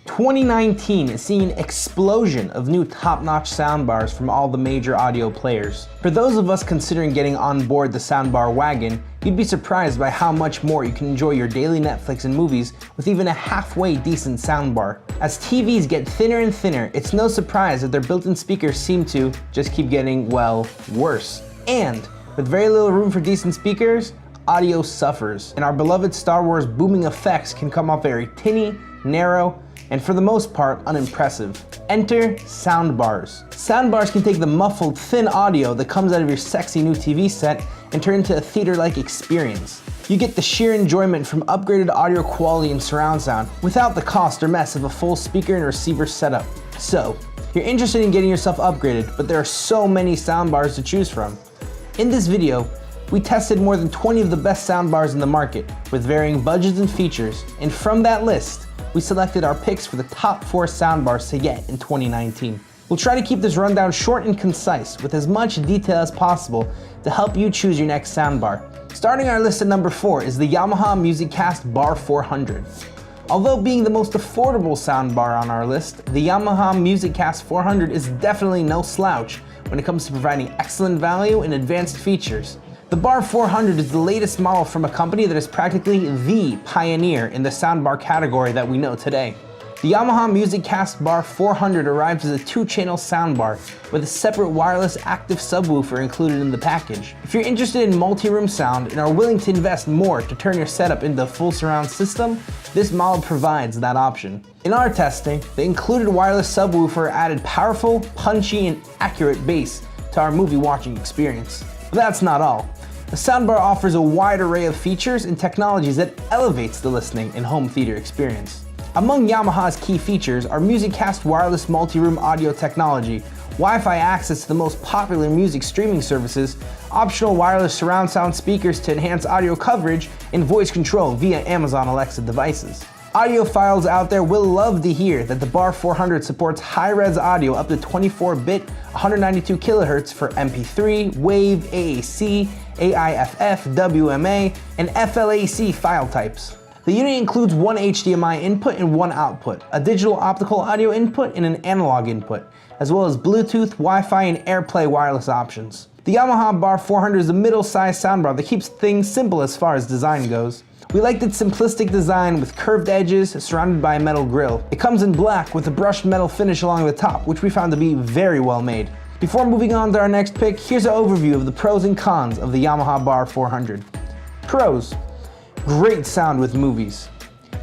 2019 is seeing an explosion of new top-notch soundbars from all the major audio players. For those of us considering getting on board the soundbar wagon, you'd be surprised by how much more you can enjoy your daily Netflix and movies with even a halfway decent soundbar. As TVs get thinner and thinner, it's no surprise that their built-in speakers seem to just keep getting, well, worse. And with very little room for decent speakers, audio suffers, and our beloved Star Wars booming effects can come off very tinny, narrow, and for the most part, unimpressive. Enter soundbars. Soundbars can take the muffled, thin audio that comes out of your sexy new TV set and turn it into a theater-like experience. You get the sheer enjoyment from upgraded audio quality and surround sound without the cost or mess of a full speaker and receiver setup. So, you're interested in getting yourself upgraded, but there are so many soundbars to choose from. In this video, we tested more than 20 of the best soundbars in the market with varying budgets and features, and from that list, we selected our picks for the top 4 soundbars to get in 2019. We'll try to keep this rundown short and concise with as much detail as possible to help you choose your next soundbar. Starting our list at number 4 is the Yamaha MusicCast Bar 400. Although being the most affordable soundbar on our list, the Yamaha MusicCast 400 is definitely no slouch when it comes to providing excellent value and advanced features. The Bar 400 is the latest model from a company that is practically the pioneer in the soundbar category that we know today. The Yamaha MusicCast Bar 400 arrives as a 2-channel soundbar with a separate wireless active subwoofer included in the package. If you're interested in multi-room sound and are willing to invest more to turn your setup into a full surround system, this model provides that option. In our testing, the included wireless subwoofer added powerful, punchy, and accurate bass to our movie watching experience. But that's not all. The soundbar offers a wide array of features and technologies that elevates the listening and home theater experience. Among Yamaha's key features are MusicCast wireless multi-room audio technology, Wi-Fi access to the most popular music streaming services, optional wireless surround sound speakers to enhance audio coverage, and voice control via Amazon Alexa devices. Audiophiles out there will love to hear that the Bar 400 supports high-res audio up to 24-bit, 192 kHz for MP3, WAVE, AAC, AIFF, WMA, and FLAC file types. The unit includes one HDMI input and one output, a digital optical audio input and an analog input, as well as Bluetooth, Wi-Fi, and AirPlay wireless options. The Yamaha Bar 400 is a middle-sized soundbar that keeps things simple as far as design goes. We liked its simplistic design with curved edges surrounded by a metal grille. It comes in black with a brushed metal finish along the top, which we found to be very well made. Before moving on to our next pick, here's an overview of the pros and cons of the Yamaha Bar 400. Pros: great sound with movies.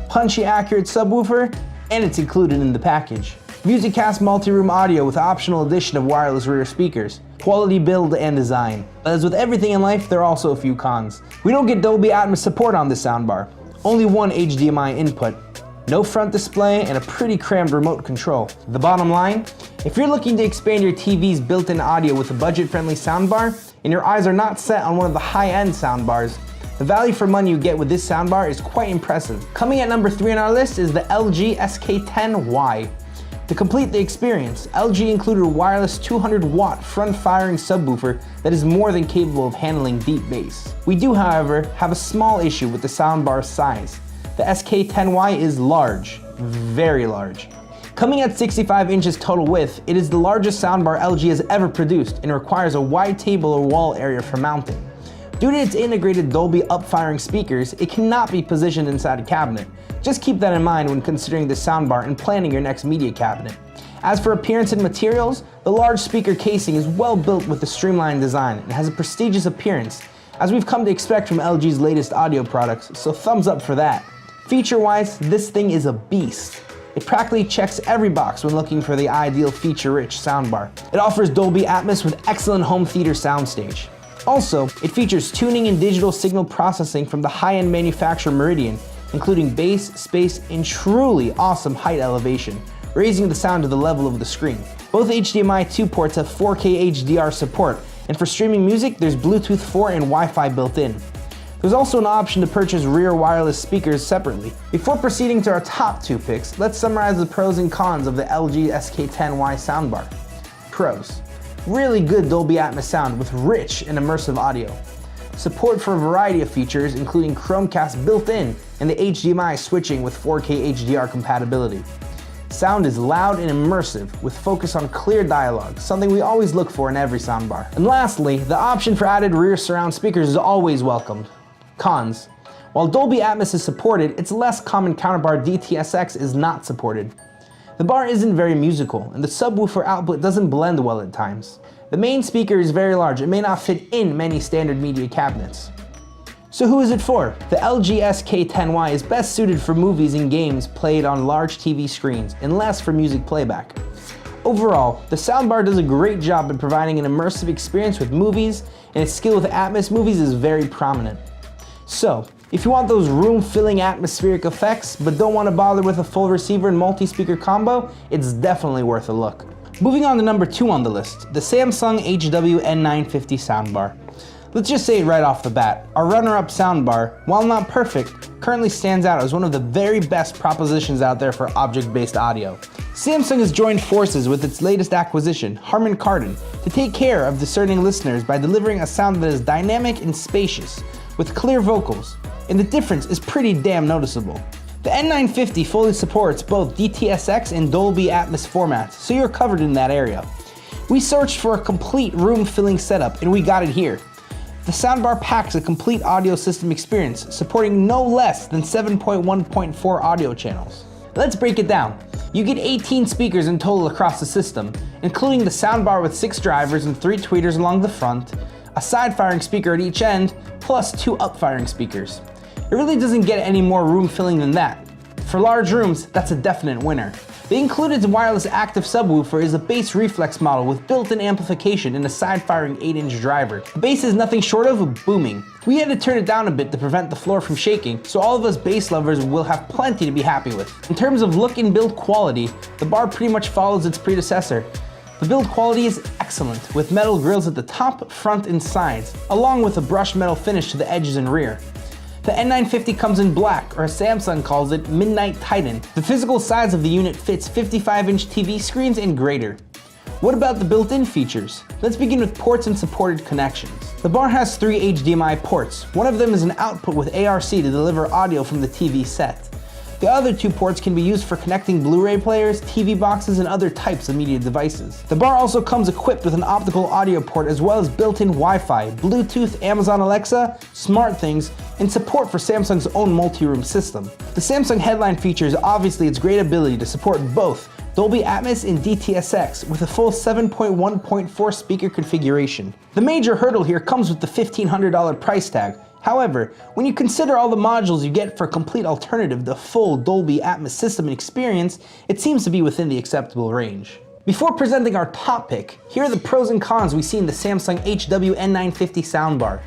Punchy accurate subwoofer, and it's included in the package. MusicCast multi-room audio with optional addition of wireless rear speakers. Quality build and design. As with everything in life, there are also a few cons. We don't get Dolby Atmos support on this soundbar. Only one HDMI input. No front display and a pretty crammed remote control. The bottom line, if you're looking to expand your TV's built-in audio with a budget-friendly soundbar, and your eyes are not set on one of the high-end soundbars, the value for money you get with this soundbar is quite impressive. Coming at number 3 on our list is the LG SK10Y. To complete the experience, LG included a wireless 200-watt front-firing subwoofer that is more than capable of handling deep bass. We do, however, have a small issue with the soundbar's size. The SK10Y is large, very large. Coming at 65 inches total width, it is the largest soundbar LG has ever produced and requires a wide table or wall area for mounting. Due to its integrated Dolby up-firing speakers, it cannot be positioned inside a cabinet. Just keep that in mind when considering this soundbar and planning your next media cabinet. As for appearance and materials, the large speaker casing is well built with a streamlined design and has a prestigious appearance, as we've come to expect from LG's latest audio products, so thumbs up for that. Feature-wise, this thing is a beast. It practically checks every box when looking for the ideal feature-rich soundbar. It offers Dolby Atmos with excellent home theater soundstage. Also, it features tuning and digital signal processing from the high-end manufacturer Meridian, including bass, space, and truly awesome height elevation, raising the sound to the level of the screen. Both HDMI 2 ports have 4K HDR support, and for streaming music, there's Bluetooth 4 and Wi-Fi built in. There's also an option to purchase rear wireless speakers separately. Before proceeding to our top 2 picks, let's summarize the pros and cons of the LG SK10Y soundbar. Pros: really good Dolby Atmos sound with rich and immersive audio. Support for a variety of features, including Chromecast built in and the HDMI switching with 4K HDR compatibility. Sound is loud and immersive, with focus on clear dialogue, something we always look for in every soundbar. And lastly, the option for added rear surround speakers is always welcomed. Cons. While Dolby Atmos is supported, its less common counterpart DTS:X is not supported. The bar isn't very musical, and the subwoofer output doesn't blend well at times. The main speaker is very large and may not fit in many standard media cabinets. So who is it for? The LG SK10Y is best suited for movies and games played on large TV screens, and less for music playback. Overall, the soundbar does a great job in providing an immersive experience with movies, and its skill with Atmos movies is very prominent. So, if you want those room-filling atmospheric effects, but don't want to bother with a full receiver and multi-speaker combo, it's definitely worth a look. Moving on to number 2 on the list, the Samsung HW-N950 soundbar. Let's just say it right off the bat, our runner-up soundbar, while not perfect, currently stands out as one of the very best propositions out there for object-based audio. Samsung has joined forces with its latest acquisition, Harman Kardon, to take care of discerning listeners by delivering a sound that is dynamic and spacious, with clear vocals, and the difference is pretty damn noticeable. The N950 fully supports both DTS:X and Dolby Atmos formats, so you're covered in that area. We searched for a complete room-filling setup, and we got it here. The soundbar packs a complete audio system experience, supporting no less than 7.1.4 audio channels. Let's break it down. You get 18 speakers in total across the system, including the soundbar with 6 drivers and 3 tweeters along the front, a side-firing speaker at each end, plus 2 up-firing speakers. It really doesn't get any more room-filling than that. For large rooms, that's a definite winner. The included wireless active subwoofer is a bass reflex model with built-in amplification and a side-firing 8-inch driver. The bass is nothing short of booming. We had to turn it down a bit to prevent the floor from shaking, so all of us bass lovers will have plenty to be happy with. In terms of look and build quality, the bar pretty much follows its predecessor. The build quality is excellent, with metal grills at the top, front, and sides, along with a brushed metal finish to the edges and rear. The N950 comes in black, or as Samsung calls it, Midnight Titan. The physical size of the unit fits 55-inch TV screens and greater. What about the built-in features? Let's begin with ports and supported connections. The bar has 3 HDMI ports. One of them is an output with ARC to deliver audio from the TV set. The other 2 ports can be used for connecting Blu-ray players, TV boxes, and other types of media devices. The bar also comes equipped with an optical audio port as well as built-in Wi-Fi, Bluetooth, Amazon Alexa, SmartThings, and support for Samsung's own multi-room system. The Samsung headline feature is obviously its great ability to support both Dolby Atmos and DTS:X with a full 7.1.4 speaker configuration. The major hurdle here comes with the $1,500 price tag. However, when you consider all the modules you get for a complete alternative to full Dolby Atmos system and experience, it seems to be within the acceptable range. Before presenting our top pick, here are the pros and cons we see in the Samsung HW-N950 soundbar.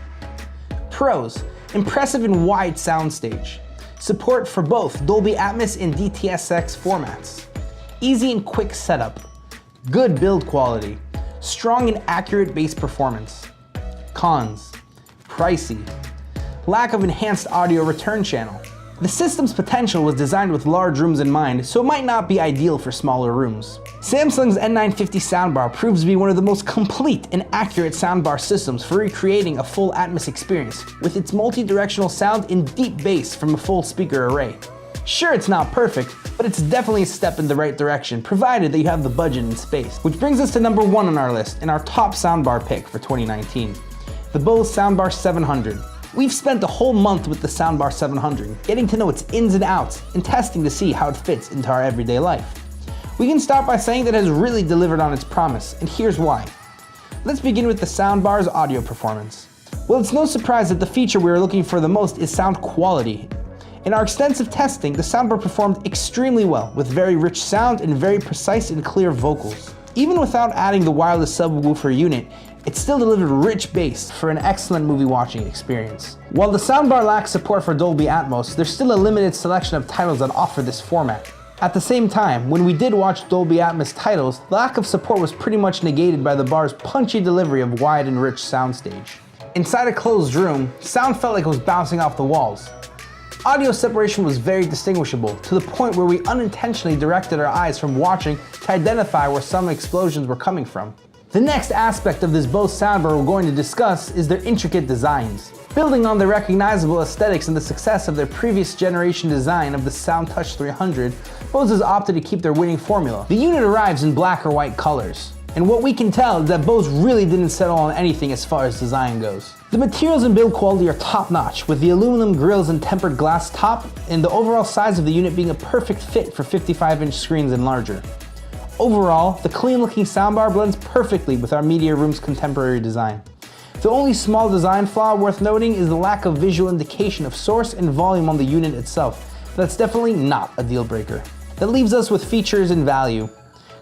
Pros: impressive and wide soundstage. Support for both Dolby Atmos and DTS:X formats. Easy and quick setup. Good build quality. Strong and accurate bass performance. Cons: pricey. Lack of enhanced audio return channel. The system's potential was designed with large rooms in mind, so it might not be ideal for smaller rooms. Samsung's N950 soundbar proves to be one of the most complete and accurate soundbar systems for recreating a full Atmos experience, with its multi-directional sound and deep bass from a full speaker array. Sure, it's not perfect, but it's definitely a step in the right direction, provided that you have the budget and space. Which brings us to number 1 on our list, and our top soundbar pick for 2019. The Bose Soundbar 700. We've spent a whole month with the Soundbar 700, getting to know its ins and outs, and testing to see how it fits into our everyday life. We can start by saying that it has really delivered on its promise, and here's why. Let's begin with the Soundbar's audio performance. Well, it's no surprise that the feature we are looking for the most is sound quality. In our extensive testing, the soundbar performed extremely well, with very rich sound and very precise and clear vocals. Even without adding the wireless subwoofer unit, it still delivered rich bass for an excellent movie watching experience. While the soundbar lacks support for Dolby Atmos, there's still a limited selection of titles that offer this format. At the same time, when we did watch Dolby Atmos titles, the lack of support was pretty much negated by the bar's punchy delivery of wide and rich soundstage. Inside a closed room, sound felt like it was bouncing off the walls. Audio separation was very distinguishable, to the point where we unintentionally directed our eyes from watching to identify where some explosions were coming from. The next aspect of this Bose soundbar we're going to discuss is their intricate designs. Building on the recognizable aesthetics and the success of their previous generation design of the SoundTouch 300, Bose has opted to keep their winning formula. The unit arrives in black or white colors. And what we can tell is that Bose really didn't settle on anything as far as design goes. The materials and build quality are top-notch, with the aluminum grills and tempered glass top, and the overall size of the unit being a perfect fit for 55-inch screens and larger. Overall, the clean-looking soundbar blends perfectly with our media room's contemporary design. The only small design flaw worth noting is the lack of visual indication of source and volume on the unit itself. That's definitely not a deal breaker. That leaves us with features and value.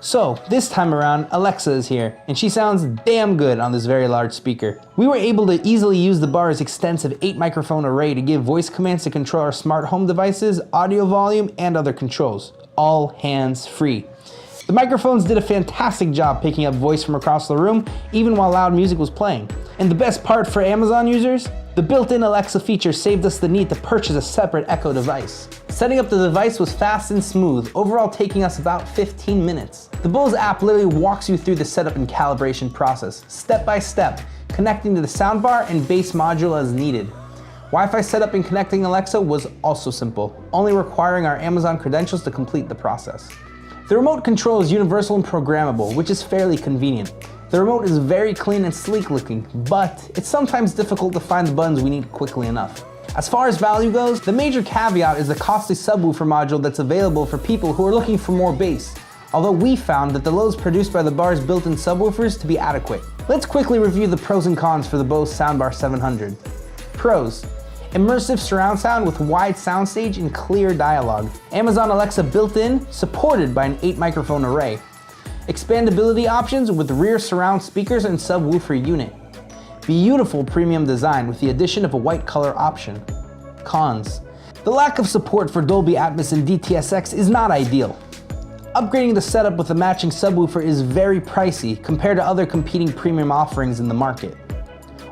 So, this time around, Alexa is here, and she sounds damn good on this very large speaker. We were able to easily use the bar's extensive 8-microphone array to give voice commands to control our smart home devices, audio volume, and other controls, all hands-free. The microphones did a fantastic job picking up voice from across the room, even while loud music was playing. And the best part for Amazon users? The built-in Alexa feature saved us the need to purchase a separate Echo device. Setting up the device was fast and smooth, overall taking us about 15 minutes. The Bose app literally walks you through the setup and calibration process, step by step, connecting to the soundbar and bass module as needed. Wi-Fi setup and connecting Alexa was also simple, only requiring our Amazon credentials to complete the process. The remote control is universal and programmable, which is fairly convenient. The remote is very clean and sleek looking, but it's sometimes difficult to find the buttons we need quickly enough. As far as value goes, the major caveat is the costly subwoofer module that's available for people who are looking for more bass, although we found that the loads produced by the bar's built-in subwoofers to be adequate. Let's quickly review the pros and cons for the Bose Soundbar 700. Pros: immersive surround sound with wide soundstage and clear dialogue. Amazon Alexa built-in, supported by an 8-microphone array. Expandability options with rear surround speakers and subwoofer unit. Beautiful premium design with the addition of a white color option. Cons: the lack of support for Dolby Atmos and DTS:X is not ideal. Upgrading the setup with a matching subwoofer is very pricey compared to other competing premium offerings in the market.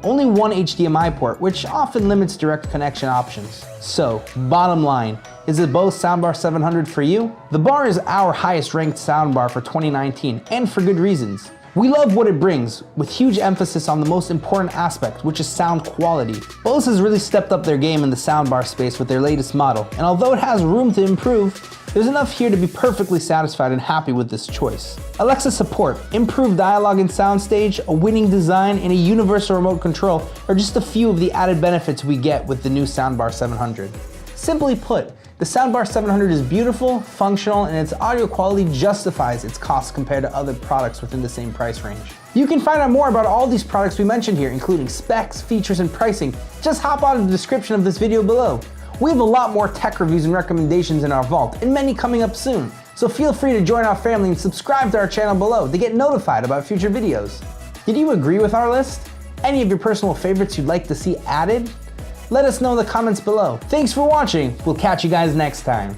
Only one HDMI port, which often limits direct connection options. So, bottom line, is the Bose Soundbar 700 for you? The bar is our highest ranked soundbar for 2019, and for good reasons. We love what it brings, with huge emphasis on the most important aspect, which is sound quality. Bose has really stepped up their game in the soundbar space with their latest model, and although it has room to improve, there's enough here to be perfectly satisfied and happy with this choice. Alexa support, improved dialogue and soundstage, a winning design, and a universal remote control are just a few of the added benefits we get with the new Soundbar 700. Simply put, the Soundbar 700 is beautiful, functional, and its audio quality justifies its cost compared to other products within the same price range. You can find out more about all these products we mentioned here, including specs, features, and pricing. Just hop out of the description of this video below. We have a lot more tech reviews and recommendations in our vault, and many coming up soon. So feel free to join our family and subscribe to our channel below to get notified about future videos. Did you agree with our list? Any of your personal favorites you'd like to see added? Let us know in the comments below. Thanks for watching. We'll catch you guys next time.